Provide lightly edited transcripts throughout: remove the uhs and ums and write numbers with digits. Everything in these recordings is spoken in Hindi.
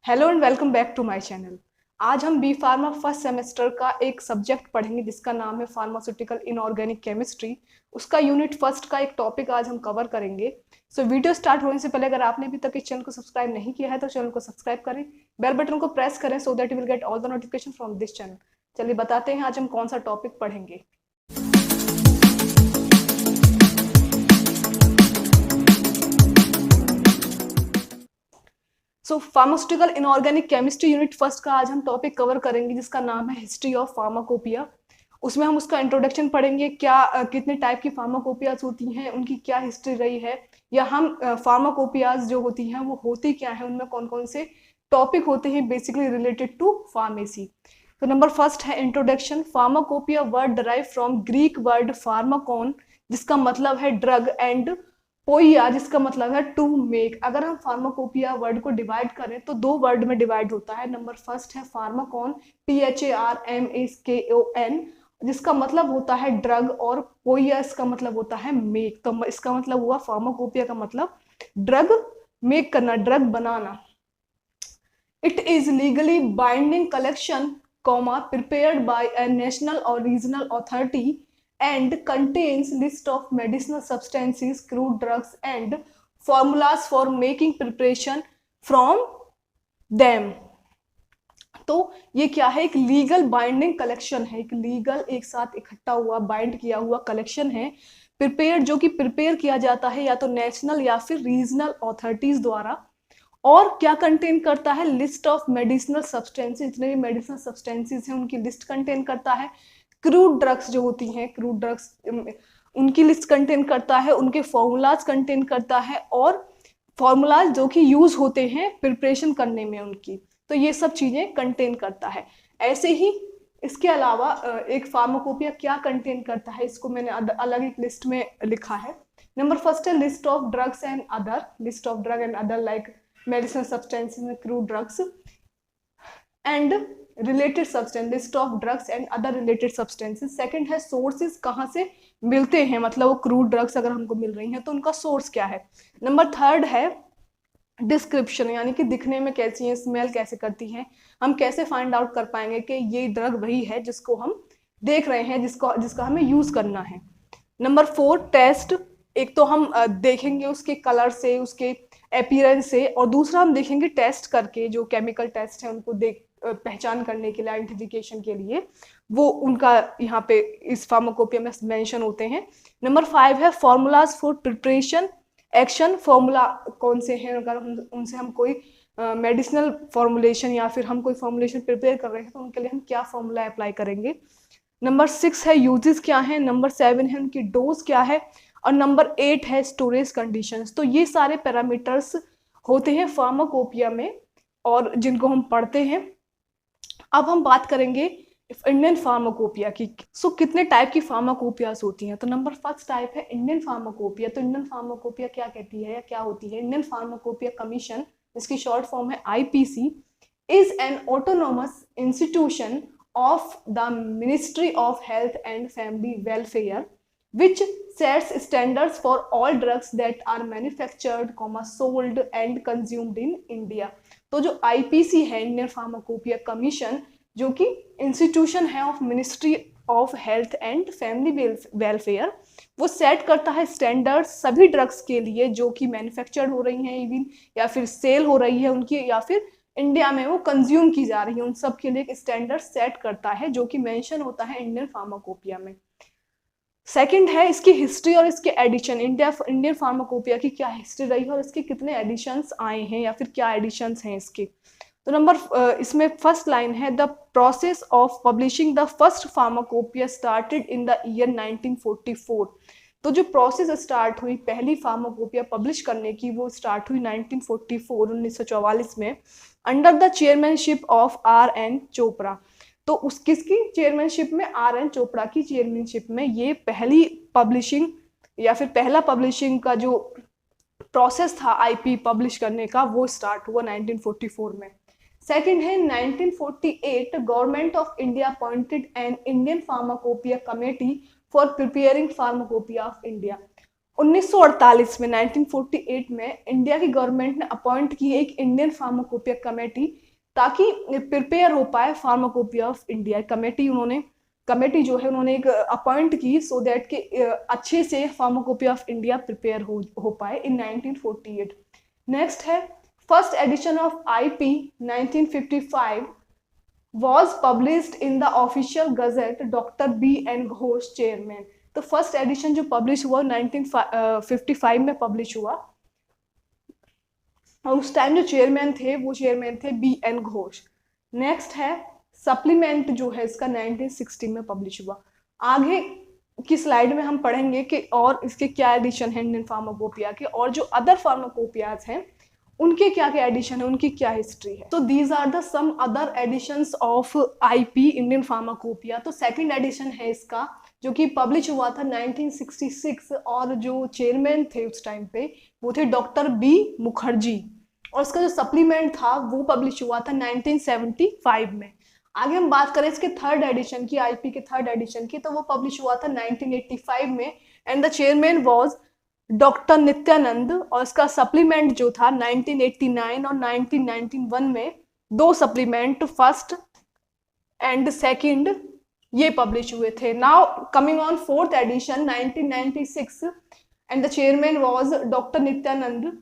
Hello and welcome back to my channel. आज हम बी फार्मा फर्स्ट सेमेस्टर का एक सब्जेक्ट पढ़ेंगे जिसका नाम है फार्मास्यूटिकल इनऑर्गेनिक केमिस्ट्री। उसका यूनिट फर्स्ट का एक टॉपिक आज हम कवर करेंगे। वीडियो स्टार्ट होने से पहले अगर आपने अभी तक इस चैनल को सब्सक्राइब नहीं किया है तो चैनल को सब्सक्राइब करें, बेल बटन को प्रेस करें so that you will get all the notification from this channel. चलिए बताते हैं आज हम कौन सा टॉपिक पढ़ेंगे। Pharmaceutical inorganic chemistry unit first का आज हम टॉपिक कवर करेंगे जिसका नाम है हिस्ट्री ऑफ फार्माकोपिया। उसमें हम उसका इंट्रोडक्शन पढ़ेंगे, क्या कितने टाइप की फार्माकोपियाज होती हैं, उनकी क्या हिस्ट्री रही है, या हम फार्माकोपियाज जो होती हैं वो होती क्या है, उनमें कौन कौन से टॉपिक होते हैं बेसिकली रिलेटेड टू फार्मेसी। तो नंबर फर्स्ट है introduction. Pharmacopoeia word derive from Greek word pharmakon जिसका मतलब है ड्रग एंड पोइया जिसका मतलब है टू मेक। अगर हम फार्माकोपिया वर्ड को डिवाइड करें तो दो वर्ड में डिवाइड होता है। नंबर फर्स्ट है फार्माकॉन PHARMAKON जिसका मतलब होता है ड्रग, और पोइया इसका मतलब होता है मेक। तो इसका मतलब हुआ फार्माकोपिया का मतलब ड्रग मेक करना, drug banana. It is legally binding collection prepared by a national or regional authority and contains list of medicinal substances, crude drugs and formulas for making preparation from them। तो ये क्या है, एक लीगल बाइंडिंग कलेक्शन है, एक लीगल एक साथ इकट्ठा हुआ बाइंड किया हुआ कलेक्शन है। प्रिपेयर जो कि प्रिपेयर किया जाता है या तो नेशनल या फिर रीजनल अथॉरिटीज द्वारा। और क्या कंटेन करता है, लिस्ट ऑफ मेडिसिनल सब्सटेंसेस, जितने भी मेडिसिनल सब्सटेंसेस हैं उनकी लिस्ट कंटेन करता है। क्रूड ड्रग्स जो होती हैं, क्रूड ड्रग्स उनकी लिस्ट कंटेन करता है, उनके फॉर्मूलाज कंटेन करता है, और फॉर्मूलाज जो कि यूज होते हैं प्रिपरेशन करने में उनकी, तो ये सब चीजें कंटेन करता है। ऐसे ही इसके अलावा एक फार्माकोपिया क्या कंटेन करता है, इसको मैंने अलग एक लिस्ट में लिखा है। नंबर फर्स्ट है list of drugs and other, list of drug and other like medicinal substances में crude drugs and related substance, list of drugs and other related substances. Second है सोर्सेज, कहाँ से मिलते हैं, मतलब वो क्रूड ड्रग्स अगर हमको मिल रही हैं तो उनका सोर्स क्या है। नंबर थर्ड है डिस्क्रिप्शन, यानी कि दिखने में कैसी है, स्मेल कैसे करती है, हम कैसे फाइंड आउट कर पाएंगे कि ये ड्रग वही है जिसको हम देख रहे हैं, जिसका हमें यूज करना है। नंबर फोर टेस्ट, एक तो हम देखेंगे उसके कलर से, उसके अपीयरेंस से, और दूसरा हम देखेंगे टेस्ट करके, जो केमिकल टेस्ट है उनको देख पहचान करने के लिए, आइडेंटिफिकेशन के लिए, वो उनका यहाँ पे इस फार्माकोपिया में मेंशन होते हैं। नंबर फाइव है formulas for preparation action, formula कौन से हैं, अगर उनसे हम कोई मेडिसिनल फॉर्मुलेशन या फिर हम कोई फॉर्मुलेशन प्रिपेयर कर रहे हैं तो उनके लिए हम क्या फॉर्मूला अप्लाई करेंगे। नंबर सिक्स है यूजेस क्या है, नंबर सेवन है उनकी डोज क्या है, और नंबर एट है स्टोरेज कंडीशंस। तो ये सारे पैरामीटर्स होते हैं फार्माकोपिया में और जिनको हम पढ़ते हैं। अब हम बात करेंगे इंडियन फार्माकोपिया की। कितने टाइप की फार्माकोपियाज होती हैं, तो नंबर फर्स्ट टाइप है इंडियन फार्माकोपिया। तो इंडियन फार्माकोपिया क्या कहती है या क्या होती है, इंडियन फार्माकोपिया कमीशन, जिसकी शॉर्ट फॉर्म है IPC, is an autonomous institution of the Ministry of Health and Family Welfare which sets standards for all drugs that are manufactured, sold and consumed in India। तो जो IPC है, इंडियन फार्माकोपिया कमीशन, जो कि इंस्टीट्यूशन है of ministry of health and family welfare, वो सेट करता है स्टैंडर्ड्स सभी ड्रग्स के लिए जो कि मैन्युफैक्चर्ड हो रही हैं इवन, या फिर सेल हो रही है उनकी, या फिर इंडिया में वो कंज्यूम की जा रही है, उन सब के लिए एक स्टैंडर्ड सेट करता है जो कि मेंशन होता है इंडियन फार्माकोपिया में। सेकंड है इसकी हिस्ट्री और इसके एडिशन, इंडियन फार्माकोपिया की क्या हिस्ट्री रही है और इसके कितने एडिशंस आए हैं या फिर क्या एडिशंस हैं इसके। तो नंबर इसमें फर्स्ट लाइन है the process of publishing the first pharmacopoeia started in the year 1944। तो जो प्रोसेस स्टार्ट हुई पहली फार्माकोपिया पब्लिश करने की, वो स्टार्ट हुई 1944 में under the chairmanship of RN Chopra. तो उस किसकी चेयरमैनशिप में, RN चोपड़ा की चेयरमैनशिप में ये पहली पब्लिशिंग या फिर पहला पब्लिशिंग का जो प्रोसेस था IP पब्लिश करने का, वो स्टार्ट हुआ 1944 में। सेकंड है 1948 government of India appointed an Indian pharmacopoeia committee for preparing pharmacopoeia of India. 1948 में 1948 में इंडिया की गवर्नमेंट ने अपॉइंट की एक इंडियन फार्माकोपिया कमेटी, ताकि प्रिपेयर हो पाए फार्माकोपिया ऑफ इंडिया। कमेटी जो है उन्होंने एक अपॉइंट की सो दैट कि अच्छे से फार्माकोपिया ऑफ इंडिया प्रिपेयर हो पाए इन 1948। नेक्स्ट है first edition of IP 1955 was published in the official gazette, doctor B N Ghosh chairman. तो फर्स्ट एडिशन जो पब्लिश हुआ 1955 में पब्लिश हुआ, और उस टाइम जो चेयरमैन थे बी एन घोष। नेक्स्ट है सप्लीमेंट जो है इसका 1960 में पब्लिश हुआ। आगे की स्लाइड में हम पढ़ेंगे कि और इसके क्या एडिशन है इंडियन फार्माकोपिया के, और जो अदर फार्माकोपियाज हैं उनके क्या क्या एडिशन है, उनकी क्या हिस्ट्री है। तो these are the some other editions of IP Indian pharmacopoeia. तो सेकंड एडिशन है इसका जो कि पब्लिश हुआ था 1966, और जो चेयरमैन थे उस टाइम पे वो थे डॉक्टर बी मुखर्जी, और इसका जो सप्लीमेंट था वो पब्लिश हुआ था 1975 में। आगे हम बात करें इसके थर्ड एडिशन की, आईपी के थर्ड एडिशन की, तो वो पब्लिश हुआ था 1985 में, and the chairman was doctor Nityanand, और इसका सप्लीमेंट जो था 1989 और 1991 में दो सप्लीमेंट फर्स्ट एंड सेकंड ये पब्लिश हुए थे। Now coming on fourth edition 1996, and the chairman was doctor Nityanand,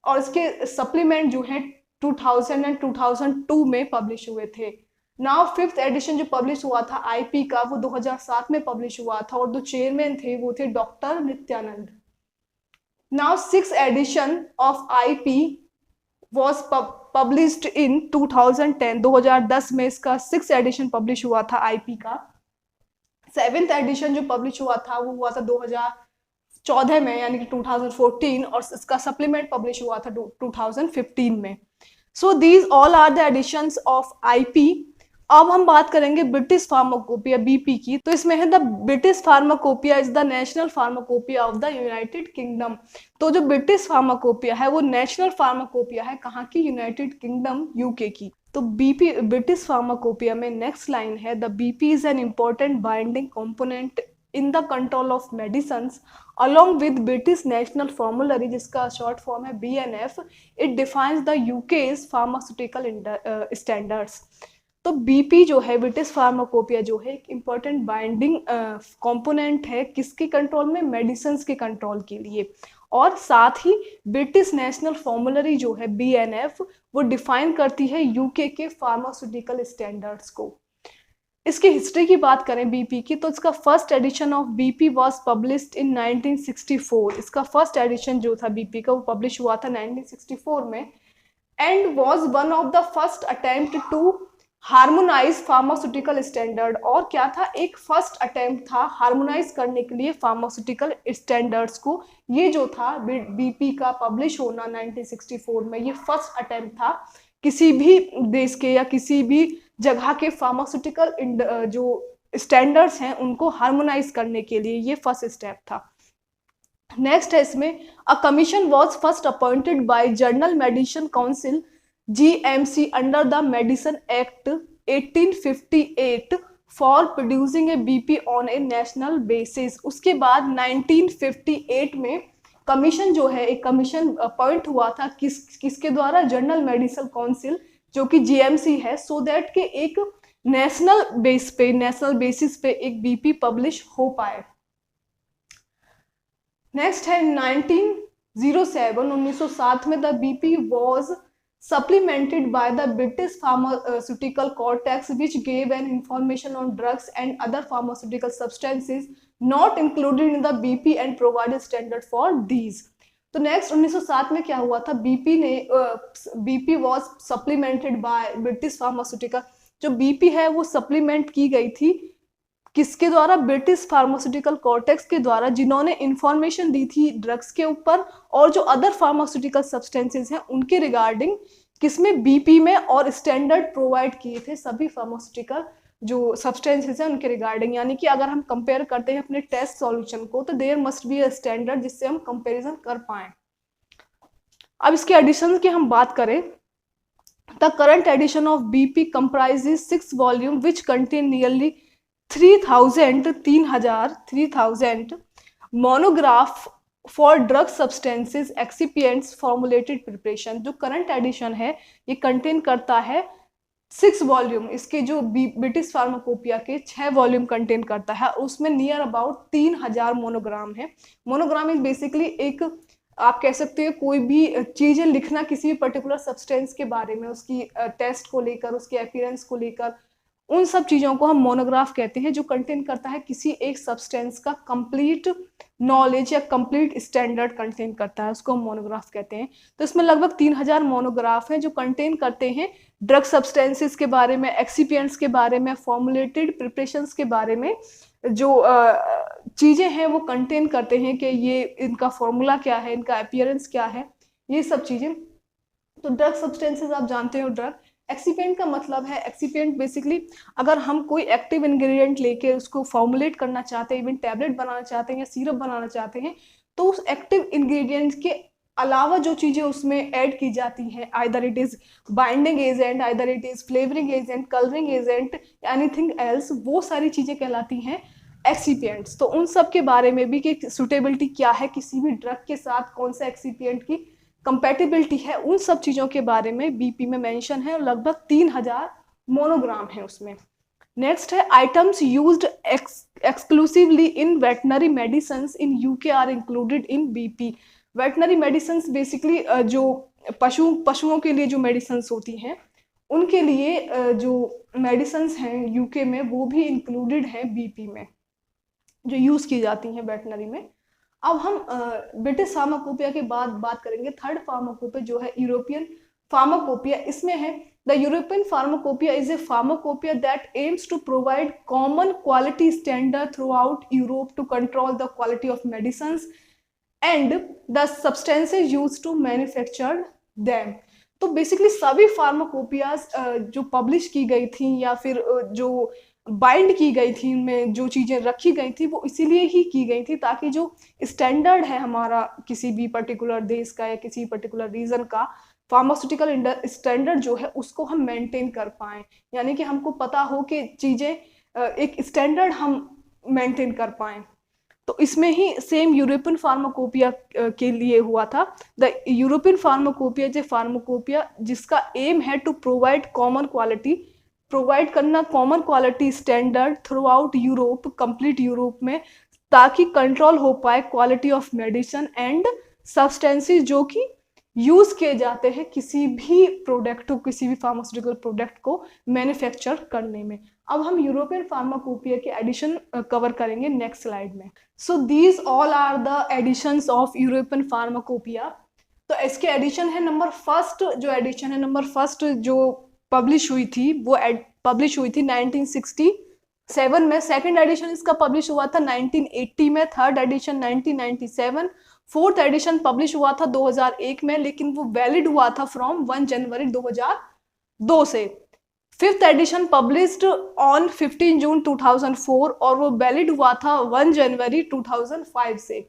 और इसके सप्लीमेंट जो है 2000 एंड 2002 में पब्लिश हुए थे। नाउ फिफ्थ एडिशन जो पब्लिश हुआ था आईपी का वो 2007 में पब्लिश हुआ था, और जो चेयरमैन थे वो थे doctor Nityanand. Now sixth edition of IP was published in 2010, 2010 में इसका सिक्स एडिशन पब्लिश हुआ था आईपी का। सेवेंथ एडिशन जो पब्लिश हुआ था वो हुआ था 2014 में, यानी कि 2014, और इसका सप्लीमेंट पब्लिश हुआ था 2015 में। So these all are the editions of IP. अब हम बात करेंगे ब्रिटिश फार्माकोपिया बीपी की। तो इसमें है the British pharmacopoeia is the national pharmacopoeia of the United kingdom. तो जो ब्रिटिश फार्माकोपिया है वो नेशनल फार्माकोपिया है कहाँ की, यूनाइटेड किंगडम यूके की। तो बीपी ब्रिटिश फार्माकोपिया में नेक्स्ट लाइन है the BP is an important binding component in the control of medicines along with British National Formulary, जिसका शॉर्ट फॉर्म है BNF, it defines the UK's pharmaceutical standards। तो बीपी जो है ब्रिटिश फार्माकोपिया जो है एक इम्पोर्टेंट बाइंडिंग कंपोनेंट है किसके कंट्रोल में, मेडिसिन के कंट्रोल के लिए, और साथ ही ब्रिटिश नेशनल फॉर्मुलरी जो है BNF वो डिफाइन करती है यूके के फार्मास्यूटिकल स्टैंडर्ड्स को। इसकी हिस्ट्री की बात करें बीपी की, तो इसका first edition of BP was published in 1964। इसका फर्स्ट एडिशन जो था बीपी का वो पब्लिश हुआ था 1964 में, and was one of the first attempt to harmonise pharmaceutical standard. और क्या था, एक फर्स्ट अटेम्प्ट था हार्मोनाइज करने के लिए फार्मास्यूटिकल स्टैंडर्ड्स को। ये जो था बीपी का पब्लिश होना 1964 में, ये फर्स्ट अटेम्प्ट था किसी भी देश के या किसी भी जगह के फार्मास्यूटिकल जो स्टैंडर्ड्स हैं उनको हार्मोनाइज करने के लिए, ये फर्स्ट स्टेप था। नेक्स्ट है इसमें a commission was first appointed by journal medicine council GMC under the medicine act 1858 for producing A BP on A national basis. उसके बाद 1958 में कमीशन जो है, एक कमीशन अपॉइंट हुआ था किसके द्वारा, जर्नल मेडिसिन काउंसिल जो कि GMC है, सो दैट के एक नेशनल बेसिस पे एक बीपी पब्लिश हो पाए। नेक्स्ट है 1907 में the BP was supplemented by the British Pharmaceutical Cortex, which gave an information on drugs and other pharmaceutical substances not included in the BP and provided standard for these। तो नेक्स्ट 1907 में क्या हुआ था, BP was supplemented by British pharmaceutical. जो बीपी है वो सप्लीमेंट की गई थी किसके द्वारा, ब्रिटिश फार्मास्यूटिकल कॉर्टेक्स के द्वारा, जिन्होंने इंफॉर्मेशन दी थी ड्रग्स के ऊपर और जो अदर फार्मास्यूटिकल सब्सटेंसेस हैं उनके रिगार्डिंग, किसमें, बीपी में, और स्टैंडर्ड प्रोवाइड किए थे सभी फार्मास्यूटिकल जो सब्सटेंसेस हैं उनके रिगार्डिंग। यानी कि अगर हम कंपेयर करते हैं अपने टेस्ट सॉल्यूशन को तो there must be a standard जिससे हम कंपेरिजन कर पाएं। अब इसके एडिशन की हम बात करें, the current edition of BP comprises 6 volume which contain nearly 3000 monograph for drug substances excipients formulated preparation. जो करंट एडिशन है ये कंटेन करता है 6 वॉल्यूम, इसके जो ब्रिटिश फार्माकोपिया के 6 वॉल्यूम कंटेन करता है, उसमें नियर अबाउट 3000 मोनोग्राम है। मोनोग्राम इज बेसिकली एक, आप कह सकते हैं कोई भी चीजें लिखना किसी भी पर्टिकुलर सब्सटेंस के बारे में, उसकी टेस्ट को लेकर, उसके अपीयरेंस को लेकर, उन सब चीजों को हम मोनोग्राफ कहते हैं, जो कंटेन करता है किसी एक सब्सटेंस का कंप्लीट नॉलेज या कंप्लीट स्टैंडर्ड कंटेन करता है, उसको हम मोनोग्राफ कहते हैं। तो इसमें लगभग 3000 मोनोग्राफ हैं जो कंटेन करते हैं ड्रग सब्सटेंसेस के बारे में, एक्सिपिएंट्स के बारे में, फॉर्मुलेटेड प्रिपरेशंस के बारे में, जो चीजें हैं वो कंटेन करते हैं कि ये इनका फॉर्मूला क्या है, इनका अपीयरेंस क्या है, ये सब चीजें। तो ड्रग सब्सटेंसेस आप जानते हो, ड्रग। एक्सीपिएंट का मतलब है, एक्सीपिएंट बेसिकली अगर हम कोई एक्टिव इंग्रेडिएंट लेके उसको फॉर्मुलेट करना चाहते हैं, इवन टैबलेट बनाना चाहते हैं या सिरप बनाना चाहते हैं, तो उस एक्टिव इंग्रेडिएंट के अलावा जो चीजें उसमें ऐड की जाती हैं, either it is binding agent, either it is flavouring agent, colouring agent, anything else, वो सारी चीजें कहलाती हैं एक्सीपिएंट्स। तो उन सब के बारे में भी कि सुटेबिलिटी क्या है किसी भी ड्रग के साथ, कौन सा एक्सीपिएंट की कंपैटिबिलिटी है, उन सब चीजों के बारे में बीपी में मेंशन है, और लगभग 3000 मोनोग्राम है उसमें। नेक्स्ट है items used exclusively in veterinary medicine in UK are included in BP. Veterinary medicine basically जो पशुओं के लिए जो मेडिसिन होती हैं, उनके लिए जो मेडिसिन हैं यूके में, वो भी इंक्लूडेड हैं बीपी में, जो यूज की जाती हैं वेटनरी में। अब हम ब्रिटिश फार्माकोपिया के बाद बात करेंगे थर्ड फार्माकोपिया, जो है यूरोपियन फार्माकोपिया। इसमें है the European pharmacopoeia is a pharmacopoeia that aims to provide common quality standard throughout Europe to control the quality of medicine and the substances use to manufacture them. तो बेसिकली सभी फार्माकोपियाज जो पब्लिश की गई थी या फिर जो बाइंड की गई थी, उनमें जो चीजें रखी गई थी वो इसीलिए ही की गई थी ताकि जो स्टैंडर्ड है हमारा किसी भी पर्टिकुलर देश का या किसी पर्टिकुलर रीजन का फार्मास्यूटिकल स्टैंडर्ड जो है उसको हम मेंटेन कर पाएं, यानी कि हमको पता हो कि चीजें एक स्टैंडर्ड हम मेंटेन कर पाएं। तो इसमें ही सेम यूरोपियन फार्माकोपिया के लिए हुआ था। The European pharmacopoeia is a pharmacopoeia जिसका एम है to provide common quality, provide करना common quality standard throughout Europe, complete Europe में, ताकि कंट्रोल हो पाए quality of medicine and substances जो कि यूज किए जाते हैं किसी भी प्रोडक्ट को, किसी भी फार्मास्यूटिकल प्रोडक्ट को मैन्युफैक्चर करने में। अब हम यूरोपियन फार्माकोपिया के एडिशन कवर करेंगे नेक्स्ट स्लाइड में। So these all are the editions of European pharmacopoeia. तो इसके एडिशन है नंबर फर्स्ट, जो एडिशन है नंबर फर्स्ट जो पब्लिश हुई थी वो पब्लिश हुई थी 1967 में। सेकंड एडिशन इसका पब्लिश हुआ था 1980 में, third edition 1997, fourth edition publish हुआ था 2001 में, लेकिन वो वैलिड हुआ था फ्रॉम 1 जनवरी 2002 से। फिफ्थ एडिशन पब्लिश्ड ऑन 15 जून 2004 और वो वैलिड हुआ था 1 जनवरी 2005 से।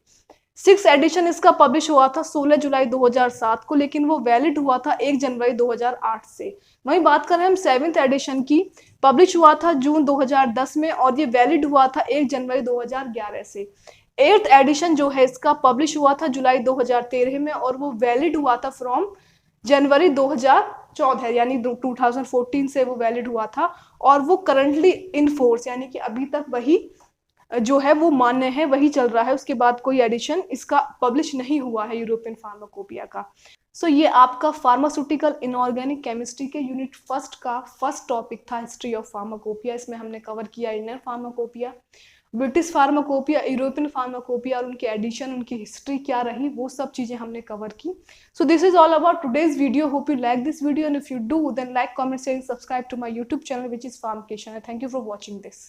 सिक्स एडिशन इसका पब्लिश हुआ था 16 जुलाई 2007 को, लेकिन वो वैलिड हुआ था 1 जनवरी 2008 से। वहीं बात करें हम सेवेंथ एडिशन की, पब्लिश हुआ था जून 2010 में और ये वैलिड हुआ था 1 जनवरी 2011 से। एट्थ एडिशन जो है इसका पब्लिश हुआ था जुलाई 2013 में और वो वैलिड हुआ था फ्रॉम जनवरी 2014, यानी 2014 से वो वैलिड हुआ था और वो करंटली इन फोर्स, यानी कि अभी तक वही जो है वो मान्य है, वही चल रहा है। उसके बाद कोई एडिशन इसका पब्लिश नहीं हुआ है यूरोपियन फार्माकोपिया का। सो ये आपका फार्मास्यूटिकल इनऑर्गेनिक केमिस्ट्री के यूनिट फर्स्ट का फर्स्ट टॉपिक था, हिस्ट्री ऑफ फार्माकोपिया। इसमें हमने कवर किया Indian pharmacopoeia, British pharmacopoeia, European pharmacopoeia और उनके एडिशन, उनकी हिस्ट्री क्या रही, वो सब चीजें हमने कवर की। So this is all about today's video. Hope you like this video and if you do then like, comment, share, subscribe to my YouTube channel which is Pharmcation. Thank you for watching this.